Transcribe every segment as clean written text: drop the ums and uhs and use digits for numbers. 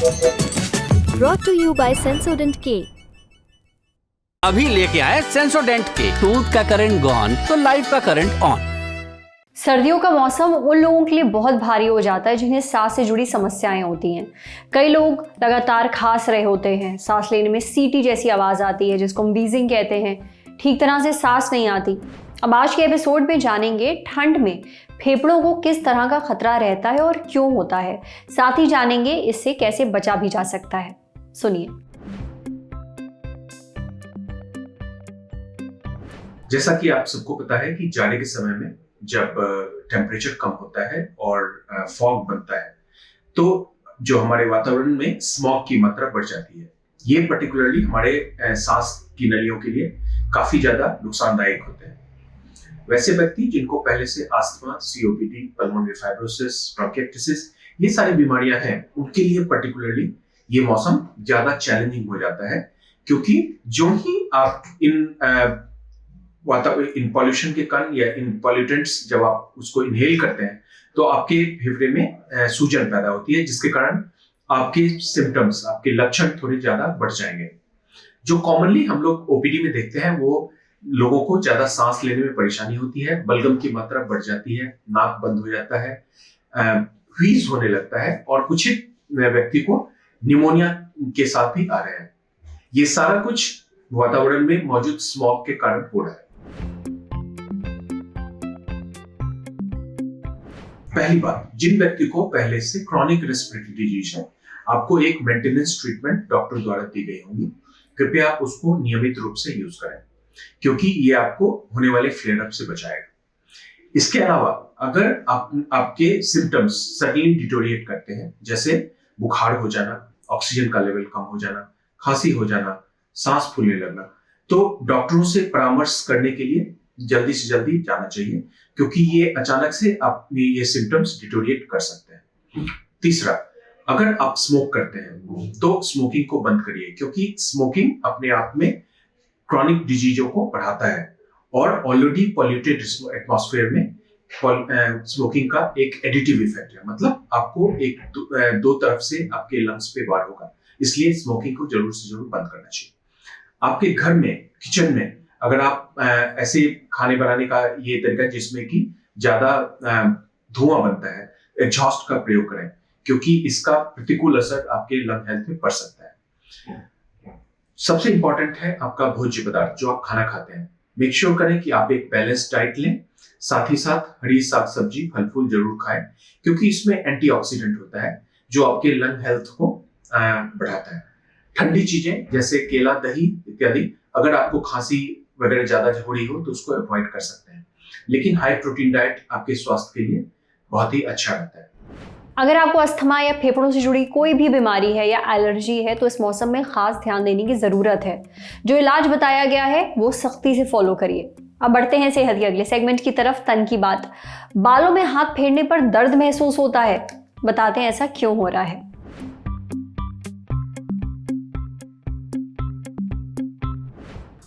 Brought to you by Sensodent K। अभी लेके आए सेंसोडेंट के। टूथ का करंट गॉन तो लाइफ का करंट ऑन। सर्दियों का मौसम उन लोगों के लिए बहुत भारी हो जाता है जिन्हें सांस से जुड़ी समस्याएं होती हैं। कई लोग लगातार खांस रहे होते हैं, सांस लेने में सीटी जैसी आवाज़ आती है जिसको हम व्हीजिंग कहते हैं, ठीक तरह से सांस नहीं आती। अब आज के एपिसोड में जानेंगे ठंड में फेफड़ों को किस तरह का खतरा रहता है और क्यों होता है। साथ ही जानेंगे इससे कैसे बचा भी जा सकता है। सुनिए। जैसा कि आप सबको पता है कि जाड़े के समय में जब टेम्परेचर कम होता है और फॉग बनता है तो जो हमारे वातावरण में स्मॉग की मात्रा बढ़ जाती है। ये पर्टिकुलरली हमारे सांस की नलियों के लिए काफी ज्यादा नुकसानदायक होते हैं। वैसे व्यक्ति जिनको पहले से asthma, COPD, pulmonary fibrosis, bronchitis ये सारी बीमारियां हैं, उनके लिए पर्टिकुलरली ये मौसम ज्यादा चैलेंजिंग हो जाता है, क्योंकि जो ही आप इन पॉल्यूशन के कण या इन पॉल्यूटेंट्स जब आप उसको इनहेल करते हैं तो आपके फेफड़े में सूजन पैदा होती है, जिसके कारण आपके सिम्टम्स, आपके लक्षण थोड़े ज्यादा बढ़ जाएंगे। जो कॉमनली हम लोग ओपीडी में देखते हैं वो लोगों को ज्यादा सांस लेने में परेशानी होती है, बलगम की मात्रा बढ़ जाती है, नाक बंद हो जाता है, व्हीज होने लगता है और कुछ व्यक्ति को निमोनिया के साथ भी आ रहे हैं। ये सारा कुछ वातावरण में मौजूद स्मॉग के कारण हो रहा है। पहली बात, जिन व्यक्ति को पहले से क्रॉनिक रेस्पिरेटरी डिजीज है, आपको एक मेंटेनेंस ट्रीटमेंट डॉक्टर द्वारा दी गई होगी। कृपया आप उसको नियमित रूप से यूज करें, क्योंकि ये आपको होने वाले फ्लेयर अप से बचाएगा। इसके अलावा अगर आपके सिम्टम्स सडनली डिटोरिएट करते हैं, जैसे बुखार हो जाना, ऑक्सीजन का लेवल कम हो जाना, खांसी हो जाना, सांस फूलने लगना, तो डॉक्टरों से परामर्श करने के लिए जल्दी से जल्दी जाना चाहिए, क्योंकि ये अचानक से अपने ये सिम्टम्स डिटोरिएट कर सकते हैं। तीसरा, अगर आप स्मोक करते हैं तो स्मोकिंग को बंद करिए, क्योंकि स्मोकिंग अपने आप में क्रॉनिक डिजीजों को बढ़ाता है और ऑलरेडी पॉल्यूटेड एटमॉस्फेयर में स्मोकिंग का एक एडिटिव इफेक्ट है, मतलब आपको एक दो तरफ से आपके लंग्स पे वार होगा। इसलिए स्मोकिंग को जरूर से जरूर बंद करना चाहिए। आपके घर में, किचन में अगर आप ऐसे खाने बनाने का ये तरीका जिसमें कि ज्यादा धुआं बनता है, एग्जॉस्ट का प्रयोग करें, क्योंकि इसका प्रतिकूल असर आपके लंग हेल्थ में पड़ सकता है। सबसे इंपॉर्टेंट है आपका भोज्य पदार्थ, जो आप खाना खाते हैं। मेक श्योर करें कि आप एक बैलेंस्ड डाइट लें, साथ ही साथ हरी साग सब्जी, फल फूल जरूर खाएं, क्योंकि इसमें एंटीऑक्सीडेंट होता है जो आपके लंग हेल्थ को बढ़ाता है। ठंडी चीजें जैसे केला, दही इत्यादि, अगर आपको खांसी वगैरह ज्यादा हो रही हो तो उसको अवॉइड कर सकते हैं, लेकिन हाई प्रोटीन डाइट आपके स्वास्थ्य के लिए बहुत ही अच्छा रहता है। अगर आपको अस्थमा या फेफड़ों से जुड़ी कोई भी बीमारी है या एलर्जी है तो इस मौसम में खास ध्यान देने की ज़रूरत है। जो इलाज बताया गया है वो सख्ती से फॉलो करिए। अब बढ़ते हैं सेहत के अगले सेगमेंट की तरफ, तन की बात। बालों में हाथ फेरने पर दर्द महसूस होता है, बताते हैं ऐसा क्यों हो रहा है।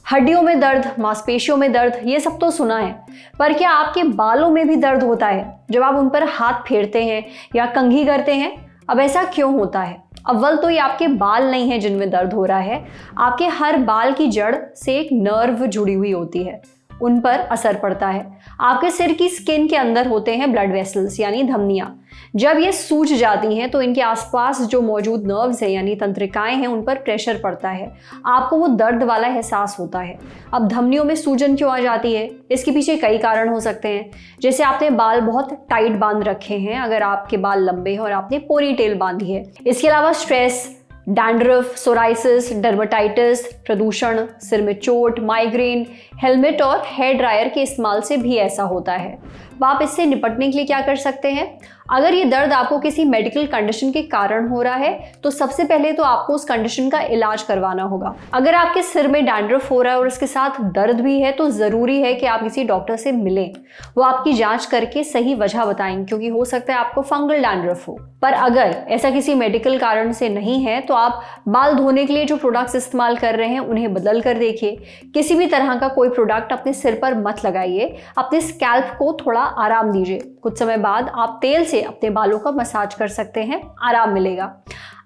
हड्डियों में दर्द, मांसपेशियों में दर्द, ये सब तो सुना है, पर क्या आपके बालों में भी दर्द होता है जब आप उन पर हाथ फेरते हैं या कंघी करते हैं? अब ऐसा क्यों होता है? अव्वल तो ये आपके बाल नहीं है जिनमें दर्द हो रहा है, आपके हर बाल की जड़ से एक नर्व जुड़ी हुई होती है, उन पर असर पड़ता है। आपके सिर की स्किन के अंदर होते हैं ब्लड वेसल्स यानी धमनियाँ। जब ये सूज जाती हैं तो इनके आसपास जो मौजूद नर्व्स हैं यानी तंत्रिकाएं हैं, उन पर प्रेशर पड़ता है, आपको वो दर्द वाला एहसास होता है। अब धमनियों में सूजन क्यों आ जाती है? इसके पीछे कई कारण हो सकते हैं, जैसे आपने बाल बहुत टाइट बांध रखे हैं, अगर आपके बाल लंबे हैं और आपने पोनी टेल बांधी है। इसके अलावा स्ट्रेस, डैंड्रफ, सोराइसिस, डर्मेटाइटिस, प्रदूषण, सिर में चोट, माइग्रेन, हेलमेट और हेयर ड्रायर के इस्तेमाल से भी ऐसा होता है। अब आप इससे निपटने के लिए क्या कर सकते हैं? अगर ये दर्द आपको किसी मेडिकल कंडीशन के कारण हो रहा है तो सबसे पहले तो आपको उस कंडीशन का इलाज करवाना होगा। अगर आपके सिर में डैंड्रफ हो रहा है और इसके साथ दर्द भी है तो ज़रूरी है कि आप किसी डॉक्टर से मिलें, वो आपकी जांच करके सही वजह बताएंगे, क्योंकि हो सकता है आपको फंगल डैंड्रफ हो। पर अगर ऐसा किसी मेडिकल कारण से नहीं है तो आप बाल धोने के लिए जो प्रोडक्ट्स इस्तेमाल कर रहे हैं उन्हें बदल कर देखिए। किसी भी तरह का कोई प्रोडक्ट अपने सिर पर मत लगाइए, अपने स्कैल्प को थोड़ा आराम दीजिए। कुछ समय बाद आप तेल से अपने बालों का मसाज कर सकते हैं, आराम मिलेगा।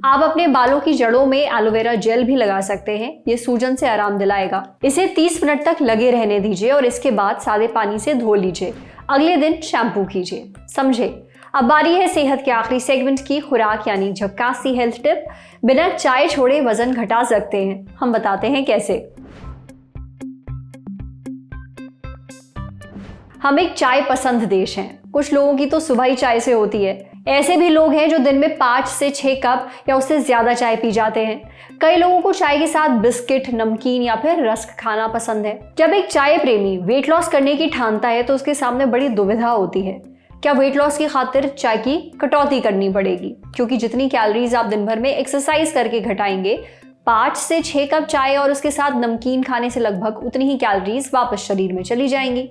आप अपने बालों की जड़ों में एलोवेरा जेल भी लगा सकते हैं, ये सूजन से आराम दिलाएगा। इसे 30 मिनट तक लगे रहने दीजिए और इसके बाद सादे पानी से धो लीजिए। अगले दिन शैम्पू कीजिए। समझे? अब बारी है सेहत के आखिरी सेगमेंट की, खुराक यानी झक्कासी हेल्थ टिप। बिना चाय छोड़े वजन घटा सकते हैं, हम बताते हैं कैसे। हम एक चाय पसंद देश हैं। कुछ लोगों की तो सुबह ही चाय से होती है। ऐसे भी लोग हैं जो दिन में 5 से 6 कप या उससे ज्यादा चाय पी जाते हैं। कई लोगों को चाय के साथ बिस्किट, नमकीन या फिर रस्क खाना पसंद है। जब एक चाय प्रेमी वेट लॉस करने की ठानता है तो उसके सामने बड़ी दुविधा होती है। क्या वेट लॉस की खातिर चाय की कटौती करनी पड़ेगी? क्योंकि जितनी कैलोरीज आप दिन भर में एक्सरसाइज करके घटाएंगे, 5 से 6 कप चाय और उसके साथ नमकीन खाने से लगभग उतनी ही कैलोरीज वापस शरीर में चली जाएंगी।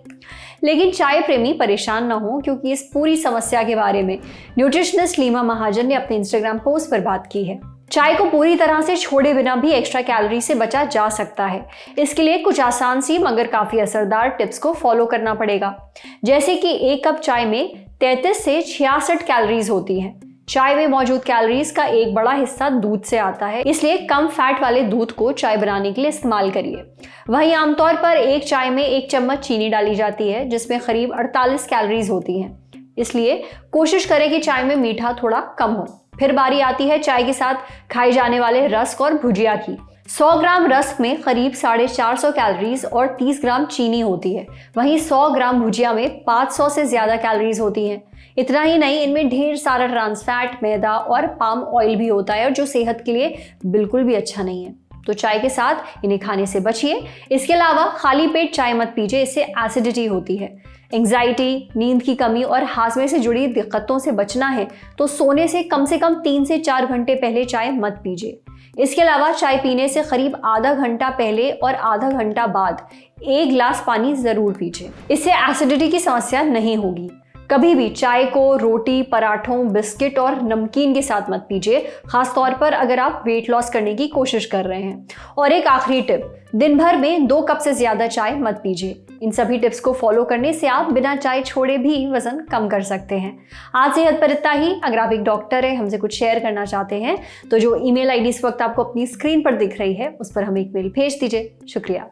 लेकिन चाय प्रेमी परेशान ना हो, क्योंकि इस पूरी समस्या के बारे में न्यूट्रिशनिस्ट लीमा महाजन ने अपने इंस्टाग्राम पोस्ट पर बात की है। चाय को पूरी तरह से छोड़े बिना भी एक्स्ट्रा कैलोरी से बचा जा सकता है। इसके लिए कुछ आसान सी मगर काफी असरदार टिप्स को फॉलो करना पड़ेगा। जैसे कि 1 कप चाय में 33 से 66 कैलोरीज होती हैं। चाय में मौजूद कैलोरीज का एक बड़ा हिस्सा दूध से आता है, इसलिए कम फैट वाले दूध को चाय बनाने के लिए इस्तेमाल करिए। वहीं आमतौर पर एक चाय में 1 चम्मच चीनी डाली जाती है, जिसमें करीब 48 कैलोरीज होती हैं। इसलिए कोशिश करें कि चाय में मीठा थोड़ा कम हो। फिर बारी आती है चाय के साथ खाए जाने वाले रस्क और भुजिया की। 100 ग्राम रस्क में करीब 450 कैलोरीज और 30 ग्राम चीनी होती है। वहीं 100 ग्राम भुजिया में 500 से ज्यादा कैलोरीज होती हैं। इतना ही नहीं, इनमें ढेर सारा ट्रांस फैट, मैदा और पाम ऑयल भी होता है, और जो सेहत के लिए बिल्कुल भी अच्छा नहीं है। तो चाय के साथ इन्हें खाने से बचिए। इसके अलावा खाली पेट चाय मत पीजिए, इससे एसिडिटी होती है। एंग्जाइटी, नींद की कमी और हाजमे से जुड़ी दिक्कतों से बचना है तो सोने से कम 3 से 4 घंटे पहले चाय मत पीजिए। इसके अलावा चाय पीने से करीब आधा घंटा पहले और आधा घंटा बाद 1 गिलास पानी जरूर पीजिए। इससे एसिडिटी की समस्या नहीं होगी। कभी भी चाय को रोटी, पराठों, बिस्किट और नमकीन के साथ मत पीजिए, खासतौर पर अगर आप वेट लॉस करने की कोशिश कर रहे हैं। और एक आखिरी टिप, दिन भर में 2 कप से ज्यादा चाय मत पीजिए। इन सभी टिप्स को फॉलो करने से आप बिना चाय छोड़े भी वजन कम कर सकते हैं। आज सेहत पर इतना ही। अगर आप एक डॉक्टर है, हमसे कुछ शेयर करना चाहते हैं तो जो ईमेल आईडी इस वक्त आपको अपनी स्क्रीन पर दिख रही है उस पर हमें एक मेल भेज दीजिए। शुक्रिया।